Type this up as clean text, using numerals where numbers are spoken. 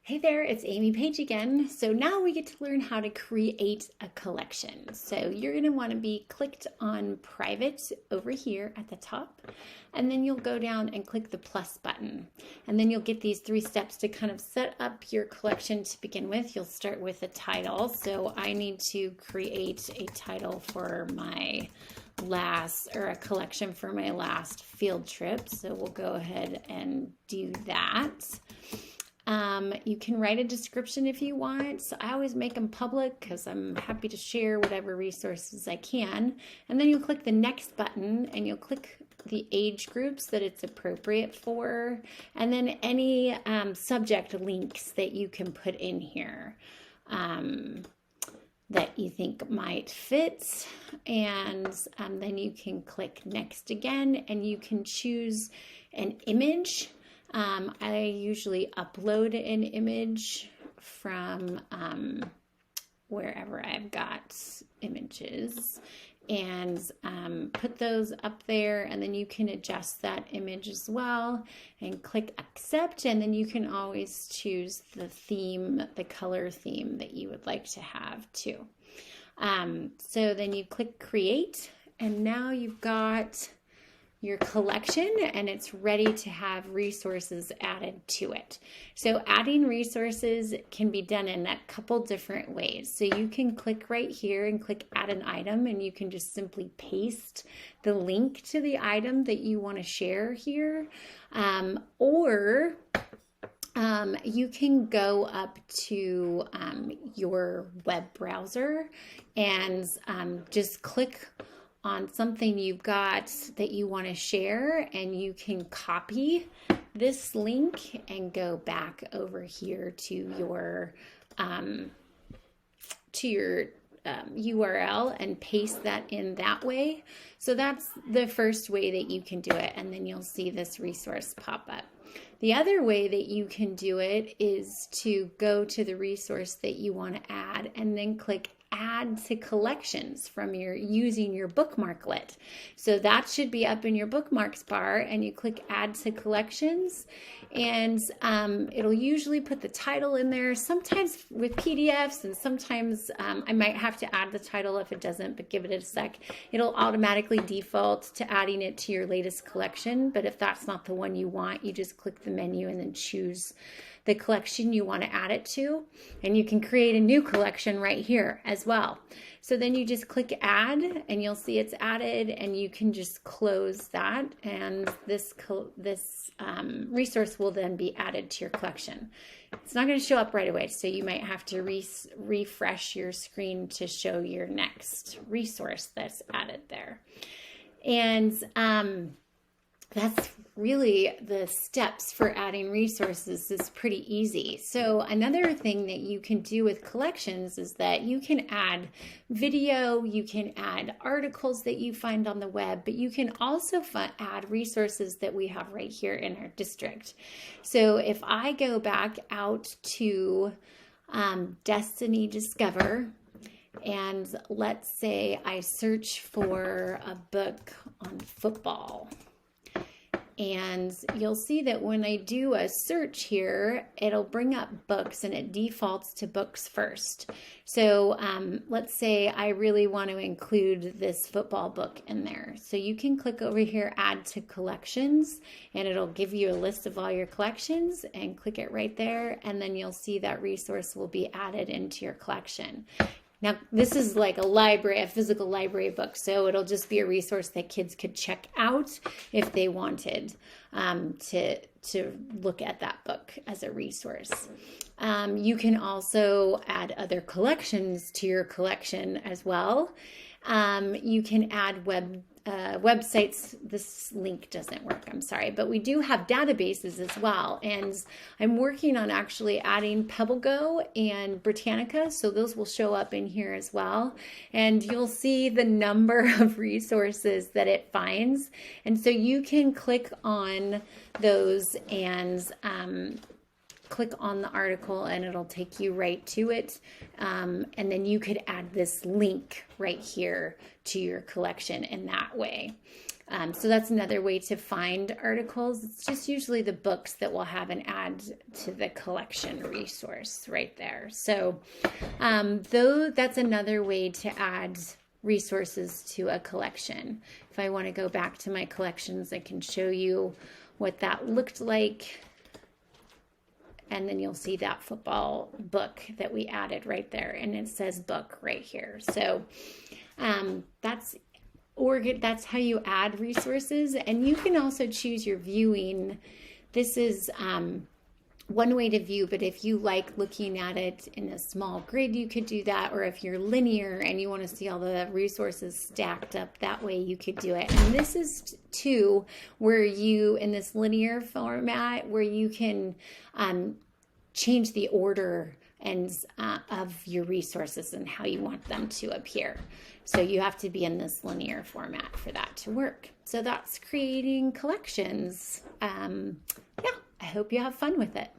Hey there, it's Amy Page again. So now we get to learn how to create a collection. So you're going to want to be clicked on private over here at the top, and then you'll go down and click the plus button. And then you'll get these 3 steps to kind of set up your collection to begin with. You'll start with a title. So I need to create a title for my a collection for my last field trip. So we'll go ahead and do that. You can write a description if you want. So I always make them public because I'm happy to share whatever resources I can. And then you'll click the next button and you'll click the age groups that it's appropriate for. And then any subject links that you can put in here that you think might fit. And then you can click next again and you can choose an image. I usually upload an image from wherever I've got images and put those up there, and then you can adjust that image as well and click accept, and then you can always choose the theme, the color theme that you would like to have too. So then you click create, and now you've got your collection and it's ready to have resources added to it. So adding resources can be done in a couple different ways. So you can click right here and click add an item, and you can just simply paste the link to the item that you want to share here. Or you can go up to your web browser and just click on something you've got that you want to share, and you can copy this link and go back over here to your URL and paste that in that way. So that's the first way that you can do it, and then you'll see this resource pop up. The other way that you can do it is to go to the resource that you want to add and then click add to collections from using your bookmarklet. So that should be up in your bookmarks bar, and you click add to collections, and it'll usually put the title in there, sometimes with PDFs, and sometimes I might have to add the title if it doesn't, but give it a sec. It'll automatically default to adding it to your latest collection, but if that's not the one you want, you just click the menu and then choose the collection you want to add it to, and you can create a new collection right here as well. So then you just click add and you'll see it's added, and you can just close that, and this resource will then be added to your collection. It's not going to show up right away, so you might have to refresh your screen to show your next resource that's added there. And that's really the steps for adding resources. Is pretty easy. So another thing that you can do with collections is that you can add video, you can add articles that you find on the web, but you can also add resources that we have right here in our district. So if I go back out to Destiny Discover, and let's say I search for a book on football, and you'll see that when I do a search here, it'll bring up books, and it defaults to books first. So let's say I really want to include this football book in there. So you can click over here, add to collections, and it'll give you a list of all your collections, and click it right there, and then you'll see that resource will be added into your collection. Now, this is like a physical library book, so it'll just be a resource that kids could check out if they wanted to look at that book as a resource. You can also add other collections to your collection as well. You can add websites. This link doesn't work, I'm sorry, but we do have databases as well, and I'm working on actually adding PebbleGo and Britannica, so those will show up in here as well, and you'll see the number of resources that it finds, and so you can click on those and click on the article, and it'll take you right to it, and then you could add this link right here to your collection in that way. So that's another way to find articles. It's just usually the books that will have an add to the collection resource right there. So though that's another way to add resources to a collection. If I want to go back to my collections, I can show you what that looked like. And then you'll see that football book that we added right there. And it says book right here. So that's how you add resources. And you can also choose your viewing. This is one way to view, but if you like looking at it in a small grid, you could do that. Or if you're linear and you want to see all the resources stacked up that way, you could do it. And this is too where you, in this linear format, where you can change the order and of your resources and how you want them to appear. So you have to be in this linear format for that to work. So that's creating collections. Yeah, I hope you have fun with it.